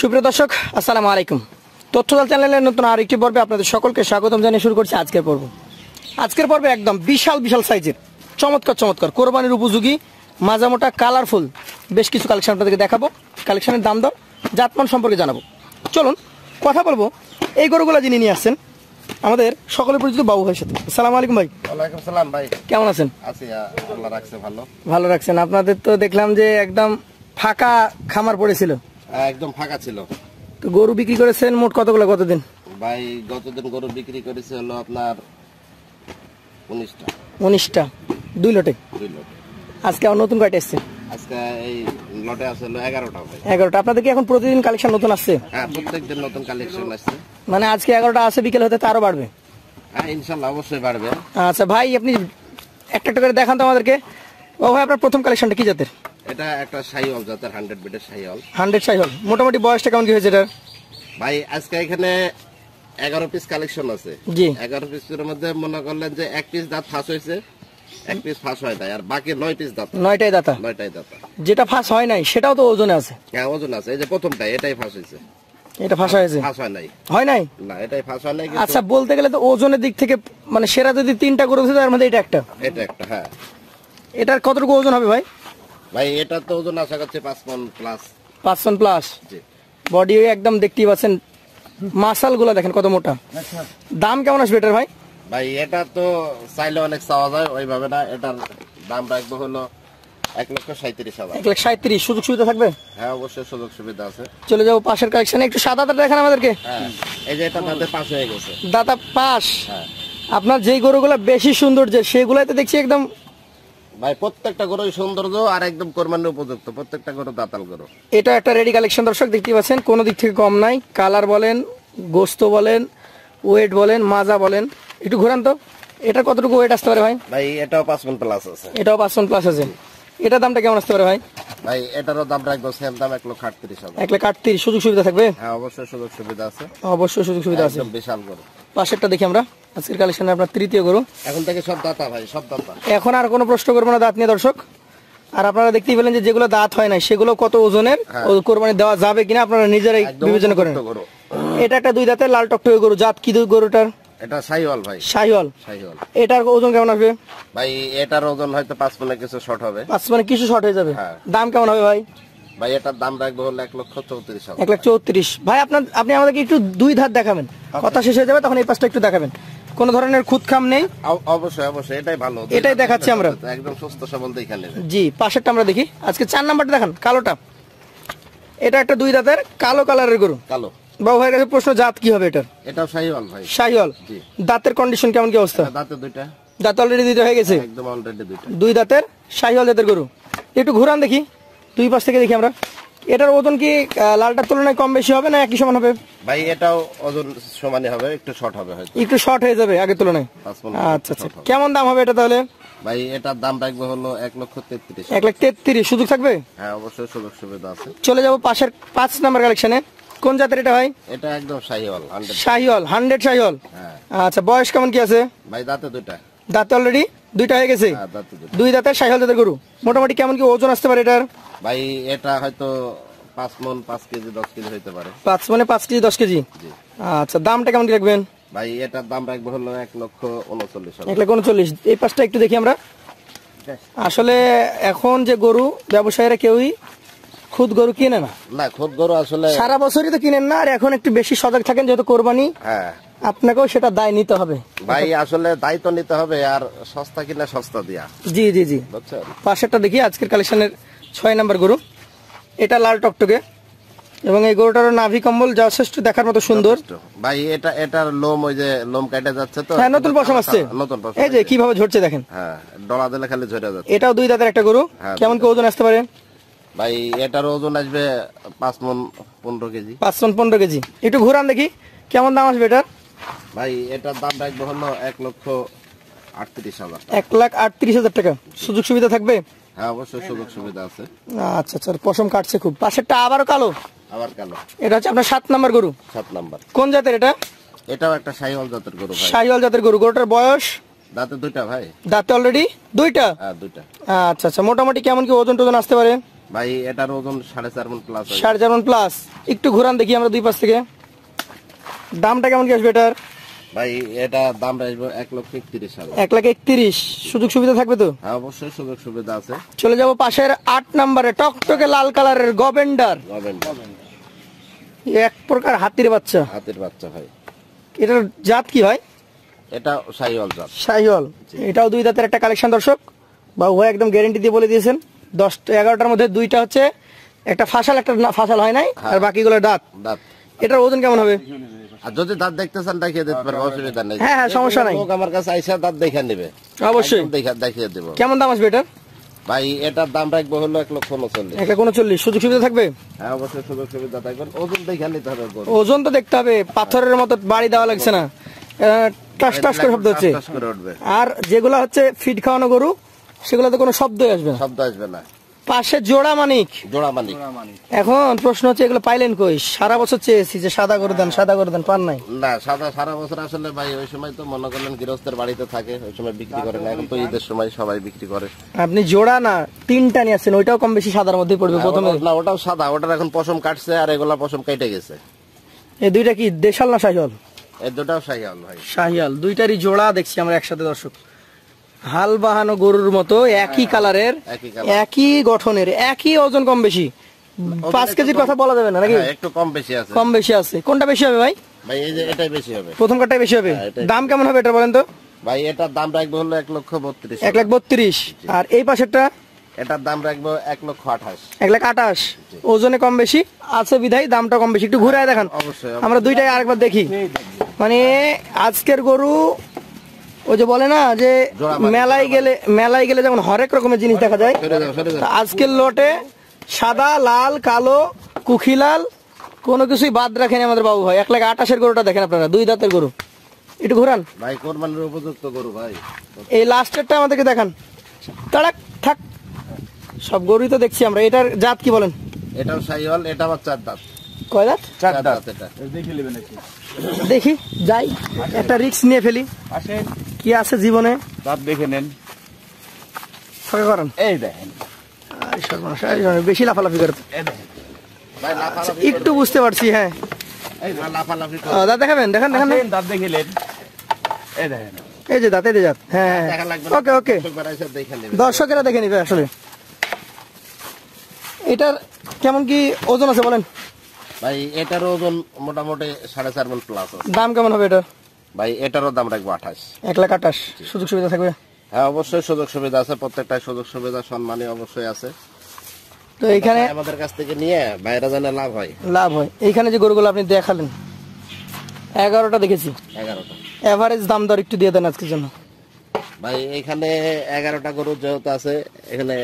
সুপ্রিয় দর্শক আসসালামু আলাইকুম। তথ্যজাল চ্যানেলের নতুন আরেকটি পর্বে আপনাদের সকলকে স্বাগতম জানিয়ে শুরু করছি আজকের পর্ব। আজকের পর্বে একদম বিশাল বিশাল সাইজের চমৎকার কোরবানির উপযোগী মাঝামোটা কালারফুল বেশ কিছু কালেকশন আপনাদেরকে দেখাবো। কালেকশনের দাম দর জাতমান সম্পর্কে জানাবো। চলুন কথা বলবো এই গরুগুলো যিনি নিয়ে আসছেন আমাদের সকলের পরিচিত বাবু ভাইয়ের সাথে। আসসালামু আলাইকুম ভাই। ওয়ালাইকুম সালাম ভাই, কেমন আছেন? আছি, আল্লাহ রাখছে ভালো। ভালো রাখছেন। আপনাদের তো দেখলাম যে একদম ফাঁকা খামার পড়েছিল, একদম ফাঁকা ছিল। তো গরু বিক্রি করেছেন মোট কতগুলো কতদিন? ভাই গতদিন গরু বিক্রি করেছে হলো আপনার 19টা। 19টা, 2 লটে। 2 লট। আজকে আর নতুন কয়টা এসছে? আজকে এই লটে আছে হলো 11টা ভাই। 11টা। আপনাদের কি এখন প্রতিদিন কালেকশন নতুন আসছে? হ্যাঁ, প্রত্যেকদিন নতুন কালেকশন আসছে। মানে আজকে 11টা আছে, বিকেল হতে আরো বাড়বে? হ্যাঁ, ইনশাআল্লাহ অবশ্যই বাড়বে। আচ্ছা ভাই, আপনি একটা একটা করে দেখান তো আমাদেরকে। ও ভাই, আপনার প্রথম কালেকশনটা কি জাতের? এটা একটা শাহিওয়াল জাতের 100 বিটের শাহিওয়াল। 100 শাহিওয়াল। মোটামুটি বয়সটা কেমন কি হয়েছে এটা? ভাই আজকে এখানে 11 পিস কালেকশন আছে। জি। 11 পিসের মধ্যে মনে করলেন যে 1 পিস দাঁত ফাঁস হয়েছে, 1 পিস ফাঁস হয় নাই, আর বাকি 9 পিস দাঁত। 9টাই দাতা। 9টাই দাঁত। যেটা ফাঁস হয় নাই সেটাও তো ওজনে আছে? হ্যাঁ, ওজন আছে। এই যে প্রথমটা এটাই ফাঁস হয়েছে। এটা ফাঁস হয়েছে? ফাঁস হয় নাই। হয় নাই? না, এটাই ফাঁস হয় নাই। আচ্ছা, বলতে গেলে তো ওজনের দিক থেকে মানে সেরা যদি 3টা গরু থাকে তার মধ্যে এটা একটা। এটা একটা। হ্যাঁ, এটার কতটুকু ওজন হবে ভাই? ভাই এটা তো ওজন আশা করছে 5 পন প্লাস। 5 ton plus. জি। বডি একদম দেখতেই পাচ্ছেন, মাসাল গুলা দেখেন কত মোটা। দাম কেমন আসবে এটার ভাই? ভাই এটা তো চাইলে অনেক চাওয়া যায়, ওইভাবে না। এটার দাম রাখবো হলো 1,37,000। 1,37,000। সুযোগ সুবিধা থাকবে? হ্যাঁ, অবশ্যই সুযোগ সুবিধা আছে। চলে যাবো পাশের কালেকশনে। একটু সাদা দাঁত দেখেন আমাদেরকে। হ্যাঁ, এই যে এটা দাঁতের পাশ হয়ে গেছে। দাঁতা পাশ। হ্যাঁ আপনার যেই গরুগুলো বেশি সৌন্দর্য সেগুলাই তো দেখছি একদম। ভাই, প্রত্যেকটা গরুই সৌন্দর্য আর একদম কোরবানির উপযুক্ত। প্রত্যেকটা গরু দাতাল গরু। এটা একটা রেডি কালেকশন দর্শক, দেখতে পাচ্ছেন কোনো দিক থেকে কম নাই। কালার বলেন, গোস্ত বলেন, ওয়েট বলেন, মাজা বলেন। একটু ঘোরান তো, এটা কতটুকু ওয়েট আসতে পারে ভাই? ভাই এটাও 5 পন প্লাস আছে। এটাও 5 টন প্লাস আছে। এটার দামটা কেমন আসতে পারে ভাই? ভাই এটারও দাম রাখবো সেম দাম, 1,38,000। 1,38,000। সুযোগ সুবিধা থাকবে? হ্যাঁ, অবশ্যই সুযোগ সুবিধা আছে। অবশ্যই সুযোগ সুবিধা আছে। একদম বিশাল গরু। পাশেরটা দেখি আমরা। আজকের কালেকশনে আপনার তৃতীয় গরু। এখন থেকে সব দাতা ভাই, সব দাতা। এখন আর কোনো প্রশ্ন করবো না দাঁত নিয়ে দর্শক। আর আপনারা দেখতেই পেলেন যে যেগুলো দাঁত হয় না সেগুলো কত ওজনের, ও কোরবানি দেওয়া যাবে কিনা আপনারা নিজেরাই বিবেচনা করেন। এটা একটা 2 দাঁতের লাল টকটকে গরু। জাত কি গরুটার? এটা শাহিওয়াল ভাই। শাহিওয়াল। শাহিওয়াল। এটার ওজন কেমন আসবে ভাই? এটার ওজন হয়তো 5 পনে কিছু শর্ট হবে। 5 মানে কিছু শর্ট হয়ে যাবে। হ্যাঁ। দাম কেমন হবে ভাই? ভাই এটার দাম রাখবো হলো 1,34,000। 1,34,000। ভাই আপনি আমাদেরকে একটু 2 ধার দেখাবেন, কথা শেষ হয়ে যাবে তখন এই পাশটা একটু দেখাবেন। কোন ধরনের খুদখাম নেই? অবশ্যই অবশ্যই, এটাই ভালো। এটাই দেখাচ্ছি আমরা। একদম সুস্থ সবল দেখে নেবে। জি। পাশেরটা আমরা দেখি। আজকে 4 নাম্বারটা দেখান, কালোটা। এটা একটা 2 দাঁতের কালো কালারের গরু। কালো। বাবু ভাইয়ের কাছে প্রশ্ন, জাত কি হবে এটার? এটাও শাহিওয়াল ভাই। শাহিওয়াল। জি। দাঁতের কন্ডিশন কেমন কি অবস্থা? দাঁতে 2টা। দাঁত অলরেডি 2টা হয়ে গেছে? একদম অলরেডি 2টা। 2 দাঁতের শাহিওয়াল জাতের গরু। একটু ঘুরান দেখি, 2 পাশ থেকে দেখি আমরা। এটার ওজন কি লালটার তুলনায় কম বেশি হবে না একই সমান হবে? ভাই এটাও ওজন সমানই হবে, একটু শর্ট হবে হয়তো। একটু শর্ট হয়ে যাবে আগের তুলনায়। 5 পন। আচ্ছা আচ্ছা। কেমন দাম হবে এটা তাহলে? ভাই এটার দাম রাখবো হলো 1,33,000। 1,33,000। সুযোগ থাকবে? হ্যাঁ, অবশ্যই সুযোগ সুবিধা আছে। চলে যাবো পাশের 5 নাম্বার কালেকশনে। কোন জাতের এটা ভাই? এটা একদম শাহিওয়াল 100। শাহিওয়াল, 100 শাহিওয়াল। হ্যাঁ। আচ্ছা, বয়স কেমন কি আছে? ভাই দাঁতে 2টা। দাঁতে অলরেডি 2টা হয়ে গেছে? হ্যাঁ, দাঁতে 2টা। 2 দাঁতের শাহিওয়াল জাতের গরু। মোটামুটি কেমন কি ওজন আসতে পারে এটার? ভাই এটা হয়তো 5 মন 5 কেজি 10 কেজি হইতে পারে। 5 মানে 5 কেজি 10 কেজি। জি। আচ্ছা, দামটা কেমন কি রাখবেন? ভাই এটার দাম রাখবো হলো 1,39,000। 1,39,000। এই পাশটা একটু দেখি আমরা। আসলে এখন যে গরু ব্যবসায়ীরা কেউই খুদ গরু কিনে না। না, খুদ গরু আসলে সারা বছরই তো কিনেন না, আর এখন একটু বেশি সজাগ থাকেন যেহেতু কোরবানি। হ্যাঁ আপনাকেও সেটা দায় নিতে হবে ভাই, আসলে দায়িত্ব নিতে হবে। আর সস্তা কিনা সস্তা দিয়া। জি জি জি। বুঝছেন? পাশেরটা দেখি আজকের কালেকশনের 6 নাম্বার গরু। এটা লাল টকটকে এবং এই গরুটার নাভি কম্বল যথেষ্ট দেখার মতো সুন্দর। ভাই এটার লোম, ওই যে লোম কাটা যাচ্ছে তো। হ্যাঁ, নতুন পশম আসছে। নতুন পশম। এই যে কিভাবে ঝরছে দেখেন। হ্যাঁ, ডলা দিলে খালি ঝরে যাচ্ছে। এটাও 2 দাঁতের একটা গরু। হ্যাঁ, কেমন কি ওজন আসতে পারে? ভাই এটার ওজন আসবে 5 মন 15 কেজি। 5 ton 15 KG. একটু ঘুরান দেখি কেমন দাম আসবে এটার? ভাই এটার দাম রাখবো হলো 1,38,000। 1,38,000 টাকা। সুযোগ সুবিধা থাকবে? হ্যাঁ, অবশ্যই সুযোগ সুবিধা আছে। আচ্ছা আচ্ছা। পশম কাটছে খুব। পাশেরটা আবারও কালো। আবার কালো। এটা হচ্ছে আপনার 7 নাম্বার গরু। 7 নাম্বার। কোন জাতের এটা? এটাও একটা শাহিওয়াল জাতের গরু ভাই। শাহিওয়াল জাতের গরু। গরুটার বয়স? দাঁতে 2টা ভাই। দাঁতে অলরেডি 2টা? হ্যাঁ, 2টা। আচ্ছা আচ্ছা। মোটামুটি কেমন কি ওজন টোজন আসতে পারে? ভাই এটার ওজন 4.5 মণ প্লাস। 4.5 মণ প্লাস। একটু ঘুরান দেখি আমরা দুই পাশ থেকে। দামটা কেমন কি আসবে এটার? ভাই এটা দাম আসবে 1,31,000। 1,31,000। সুযোগ সুবিধা থাকবে তো? হ্যাঁ অবশ্যই সুযোগ সুবিধা আছে। চলে যাব পাশের 8 নম্বরে, টকটকে লাল কালারের গভেন্ডার। এক প্রকার হাতির বাচ্চা। হাতির বাচ্চা ভাই। এটার জাত কি হয়? এটা শাহিওয়াল জাত। শাহিওয়াল। এটাও দুই দাঁতের একটা কালেকশন দর্শক। বাবু ভাই একদম গ্যারান্টি দিয়ে বলে দিয়েছেন 10-11টার মধ্যে দুইটা হচ্ছে, একটা ফাসাল একটা ফাসাল হয় নাই, আর বাকিগুলো দাঁত। দাঁত। এটার ওজন কেমন হবে? আর যদি দাঁত দেখতে চান দেখিয়ে দিতে পারবো, অসুবিধা নেই। হ্যাঁ হ্যাঁ সমস্যা নাই। লোক আমার কাছে আইসা দাঁত দেখে নেবে, অবশ্যই দেখিয়ে দেবো। কেমন দাম আসবে এটা? ভাই এটার দাম রাখবো হলো 1,39,000। 1,39,000। সুযোগ সুবিধা থাকবে? হ্যাঁ অবশ্যই সুযোগ সুবিধা থাকবে। ওজন দেখে নিতে হবে। ওজন তো দেখতে হবে, পাথরের মতো বাড়ি দেওয়া লাগছে না, টাস টাস করে শব্দ হচ্ছে। টাস করে উঠবে। আর যেগুলো হচ্ছে ফিড খাওয়ানো গরু সেগুলোতে কোনো শব্দই আসবে না। শব্দ আসবে না। পাশে জোড়া মানিক। জোড়া মানিক। এখন প্রশ্ন হচ্ছে এগুলো পাইলেন কই? সারা বছর চেয়েছি যে সাদা করে দেন সাদা করে দেন, পান নাই। না সাদা সারা বছর আসলে ভাই ওই সময় তো মনে করলেন গৃহস্থের বাড়িতে থাকে, ওই সময় বিক্রি করে না। এখন তো ঈদের সময় সবাই বিক্রি করে। আপনি জোড়া না 3টা নিয়ে আসছেন, ওইটাও কম বেশি সাদার মধ্যেই পড়বে প্রথমে। না ওটাও সাদা, ওটার এখন পশম কাটছে আর এগুলা পশম কেটে গেছে। এই দুইটা কি দেশাল না শাহিওয়াল? এই দুটাও শাহিওয়াল ভাই। শাহিওয়াল। দুইটারই জোড়া দেখছি আমরা একসাথে দর্শক। হাল বাহানো গরুর মতো একই কালারের, একই গঠনের, একই ওজন কম বেশি। 5 কেজির কথা বলা যাবে না নাকি? একটু কম বেশি আছে। কম বেশি আছে। কোনটা বেশি হবে ভাই? ভাই এই যে এটাই বেশি হবে। প্রথম কাটাই বেশি হবে। দাম কেমন হবে এটা বলেন তো? ভাই এটার দাম রাখবো হলো 1,32,000। 1,32,000। আর এই পাশেরটা? এটার দাম রাখবো 1,28,000। 1,28,000। ওজনে কম বেশি আছে বিধায় দামটা কম বেশি। একটু ঘুরায় দেখান অবশ্যই। আমরা দুইটাই আরেকবার দেখি। মানে আজকের গরু ওই যে বলে না যে মেলায় গেলে যেমন হরেক রকমের জিনিস দেখা যায়, আজকের লটে সাদা লাল কালো কুখিলাল কোনো কিছুই বাদ রাখেনি আমাদের বাবু ভাই। 1,28,000 গরুটা দেখেন আপনারা, দুই দাঁতের গরু। একটু ঘুরান ভাই, কোরবানির উপযুক্ত গরু ভাই। এই লাস্টেরটা আমাদেরকে দেখান। তাড়াক থাক, সব গরুই তো দেখছি আমরা। এটার জাত কি বলেন? এটাও শাহিওয়াল। এটা আবার 4 দাঁত। কয় দাঁত? 4 দাঁত। এটা দেখি যাই, একটা রিস্ক নিয়ে ফেলি। কি আছে জীবনে দাঁত দেখে নেন। ফাঁকা করেন। এই দেখেন, বেশি লাফালাফি করে তো। ভাই লাফালাফি একটু বুঝতে পারছি। হ্যাঁ এই লাফালাফি দাঁত দেখাবেন? দেখান দেখান। দাঁত দেখিলেন, এই দেখেন, এই যে দাঁত, এই যে দাঁত। হ্যাঁ দেখা লাগবে। ওকে ওকে, দেখে নেবে, দর্শকেরা দেখে নিবে। আসলে এটার কেমন কি ওজন আছে বলেন? ভাই এটার ওজন মোটামুটি 4.5 মণ প্লাস আছে। দাম কেমন হবে এটার? ভাই এটারও দাম রাখবো 28। 1,28,000। সুযোগ সুবিধা থাকবে? হ্যাঁ অবশ্যই সুযোগ সুবিধা আছে। প্রত্যেকটাই সুযোগ সুবিধা সম্মানী অবশ্যই আছে। তো এইখানে আমাদের কাছ থেকে নিয়ে বাইরে জানে লাভ হয়। লাভ হয়। এইখানে যে গরুগুলো আপনি দেখালেন 11টা দেখেছি। 11টা এভারেজ দাম দর একটু দিয়ে দেন আজকের জন্য। ভাই এখানে 11টা গরু যেহেতু আছে, এখানে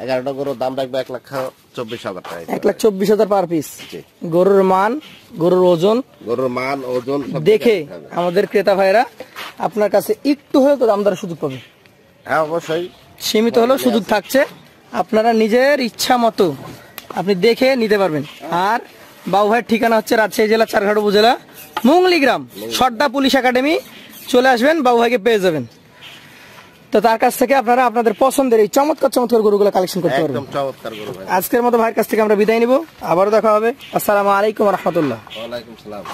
11টা গরুর দাম রাখবে 1,24,000 টাকা। 1,24,000 পার পিস। গরুর মান, গরুর ওজন, গরুর মান ওজন সব দেখে আমাদের ক্রেতা ভাইরা আপনার কাছে একটু হলেও তো দাম দরের সুযোগ পাবে। হ্যাঁ অবশ্যই সীমিত হলেও সুযোগ থাকছে। আপনারা নিজের ইচ্ছা মতো আপনি দেখে নিতে পারবেন। আর বাবু ভাইয়ের ঠিকানা হচ্ছে রাজশাহী জেলা চারঘাট উপজেলা মুংলি গ্রাম, সর্দা পুলিশ একাডেমি। চলে আসবেন, বাবু ভাইকে পেয়ে যাবেন। তো তার কাছ থেকে আপনারা আপনাদের পছন্দের এই চমৎকার চমৎকার গরুগুলো কালেকশন করতে পারবেন। একদম চমৎকার গরু ভাই। আজকের মতো ভাইয়ের কাছ থেকে আমরা বিদায় নিব। আবারও দেখা হবে। আসসালামু আলাইকুম ওয়া রাহমাতুল্লাহ। ওয়ালাইকুম সালাম।